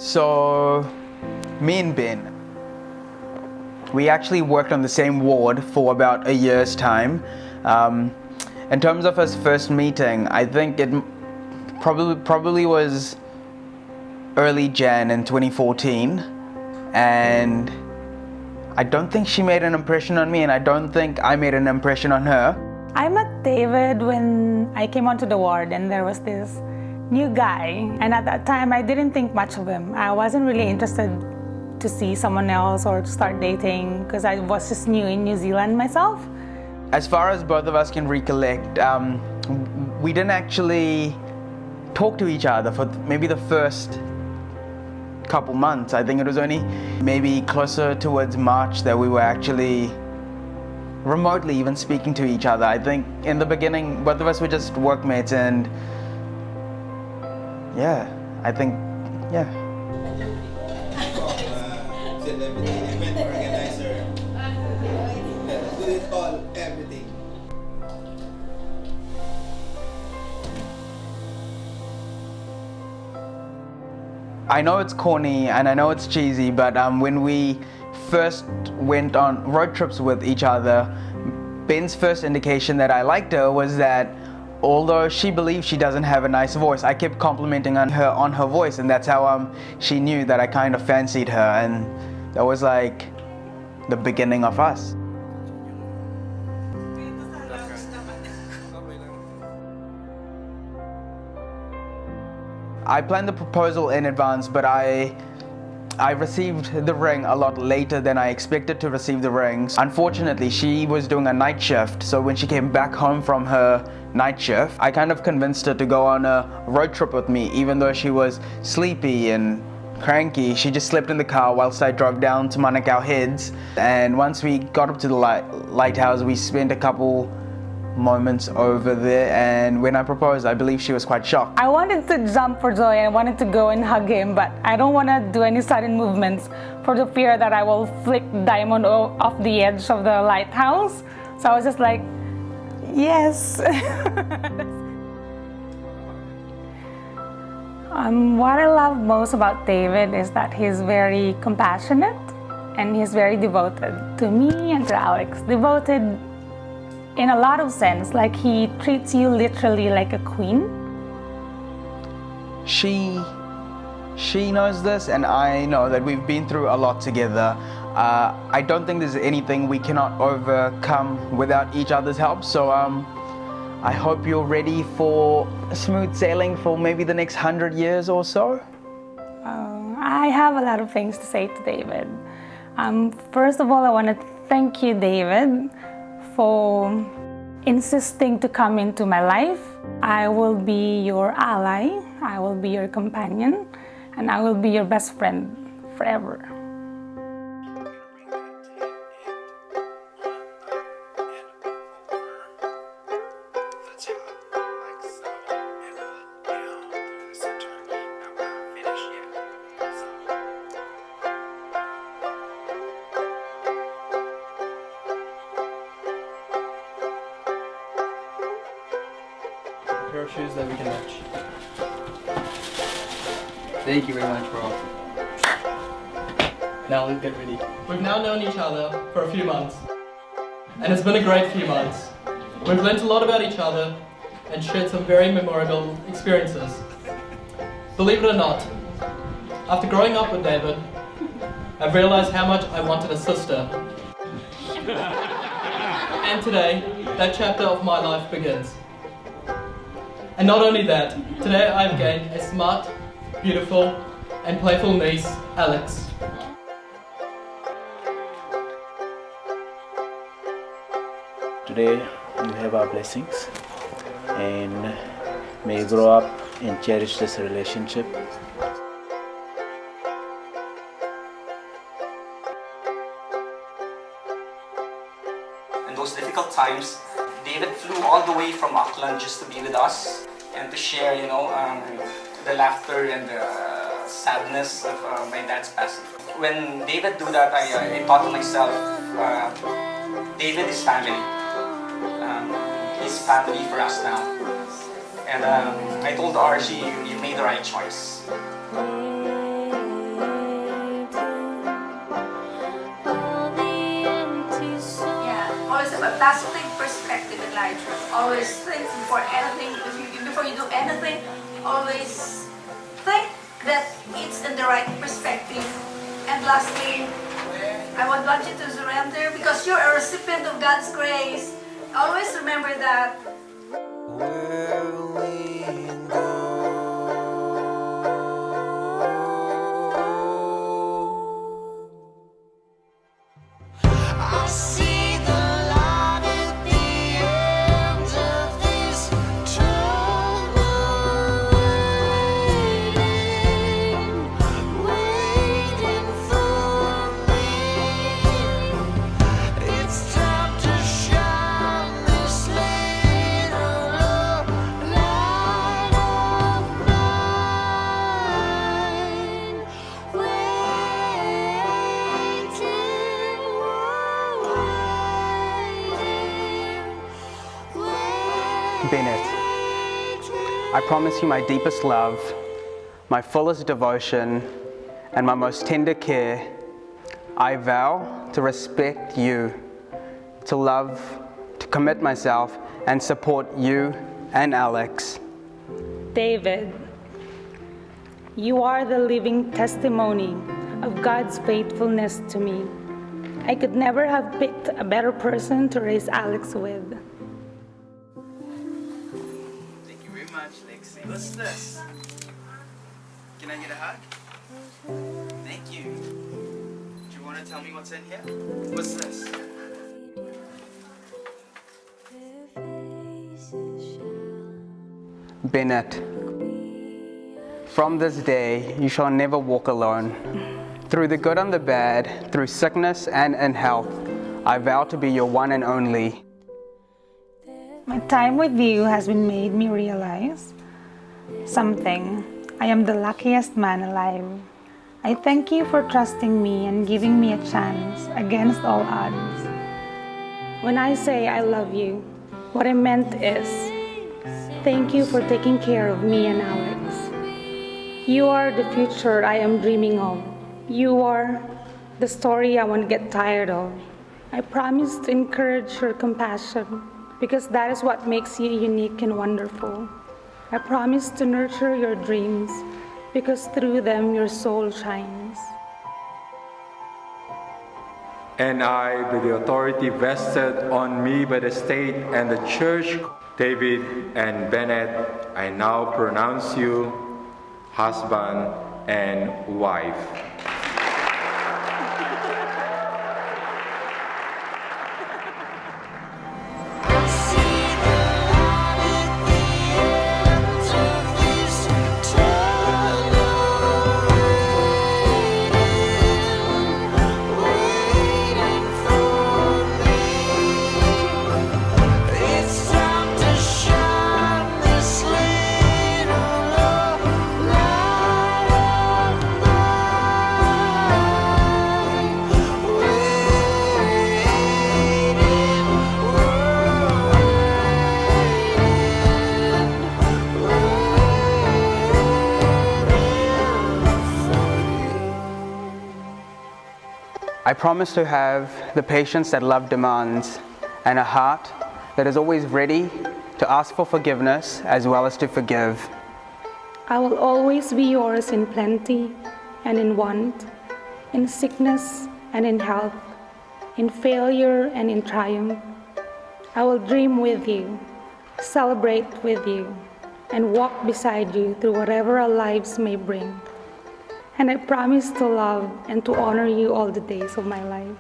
So, me and Ben, we actually worked on the same ward for about a year's time. In terms of us first meeting, I think it probably was early Jan in 2014, and I don't think she made an impression on me, and I don't think I made an impression on her. I met David when I came onto the ward, and there was this new guy, and at that time I didn't think much of him. I wasn't really interested to see someone else or to start dating because I was just new in New Zealand myself. As far as both of us can recollect, we didn't actually talk to each other for maybe the first couple months. I think it was only maybe closer towards March that we were actually remotely even speaking to each other. I think in the beginning both of us were just workmates, and yeah, I think, yeah. Event organizer. Do it all, everything. I know it's corny and I know it's cheesy, but when we first went on road trips with each other, Ben's first indication that I liked her was that although she believes she doesn't have a nice voice, I kept complimenting on her voice, and that's how she knew that I kind of fancied her, and that was like the beginning of us. I planned the proposal in advance, but I received the ring a lot later than I expected to receive the rings. Unfortunately, she was doing a night shift, so when she came back home from her night shift, I kind of convinced her to go on a road trip with me, even though she was sleepy and cranky. She just slept in the car whilst I drove down to Manukau Heads, and once we got up to the lighthouse, we spent a couple moments over there, and when I proposed, I believe she was quite shocked. I wanted to jump for joy. I wanted to go and hug him, but I don't want to do any sudden movements for the fear that I will flick Diamond off the edge of the lighthouse. So I was just like, yes. What I love most about David is that he's very compassionate and he's very devoted to me and to Alex. Devoted in a lot of sense, like he treats you literally like a queen. She knows this, and I know that we've been through a lot together. I don't think there's anything we cannot overcome without each other's help, so I hope you're ready for smooth sailing for maybe the next 100 years or so. I have a lot of things to say to David. First of all, I want to thank you, David, for insisting to come into my life. I will be your ally, I will be your companion, and I will be your best friend forever. Pair of shoes that we can match. Thank you very much, bro. Now let's get ready. We've now known each other for a few months, and it's been a great few months. We've learnt a lot about each other and shared some very memorable experiences. Believe it or not, after growing up with David, I've realized how much I wanted a sister. And today, that chapter of my life begins. And not only that, today I've gained a smart, beautiful, and playful niece, Alex. Today you have our blessings, and may you grow up and cherish this relationship. In those difficult times, David flew all the way from Auckland just to be with us and to share, the laughter and the sadness of my dad's passing. When David do that, I thought to myself, David is family. He's family for us now. And I told Archie, you made the right choice. lasting perspective in life. Always think before anything, before you do anything, always think that it's in the right perspective. And lastly, I would want you to surrender because you're a recipient of God's grace. Always remember that. Where we go, I see the light at the end of this tunnel, waiting for me. It's time to shine this little light of mine. Bennette, I promise you my deepest love, my fullest devotion, and my most tender care. I vow to respect you, to love, to commit myself, and support you and Alex. David, you are the living testimony of God's faithfulness to me. I could never have picked a better person to raise Alex with. Thank you very much, Lexi. What's this? Can I get a hug? Thank you. Do you want to tell me what's in here? What's this? Bennette, from this day you shall never walk alone. Through the good and the bad, through sickness and in health, I vow to be your one and only. My time with you has been made me realize something. I am the luckiest man alive. I thank you for trusting me and giving me a chance against all odds. When I say I love you, what I meant is, thank you for taking care of me and Alex. You are the future I am dreaming of. You are the story I won't get tired of. I promise to encourage your compassion because that is what makes you unique and wonderful. I promise to nurture your dreams because through them your soul shines. And I, by the authority vested on me by the state and the church, David and Bennette, I now pronounce you husband and wife. I promise to have the patience that love demands and a heart that is always ready to ask for forgiveness as well as to forgive. I will always be yours in plenty and in want, in sickness and in health, in failure and in triumph. I will dream with you, celebrate with you, and walk beside you through whatever our lives may bring. And I promise to love and to honor you all the days of my life.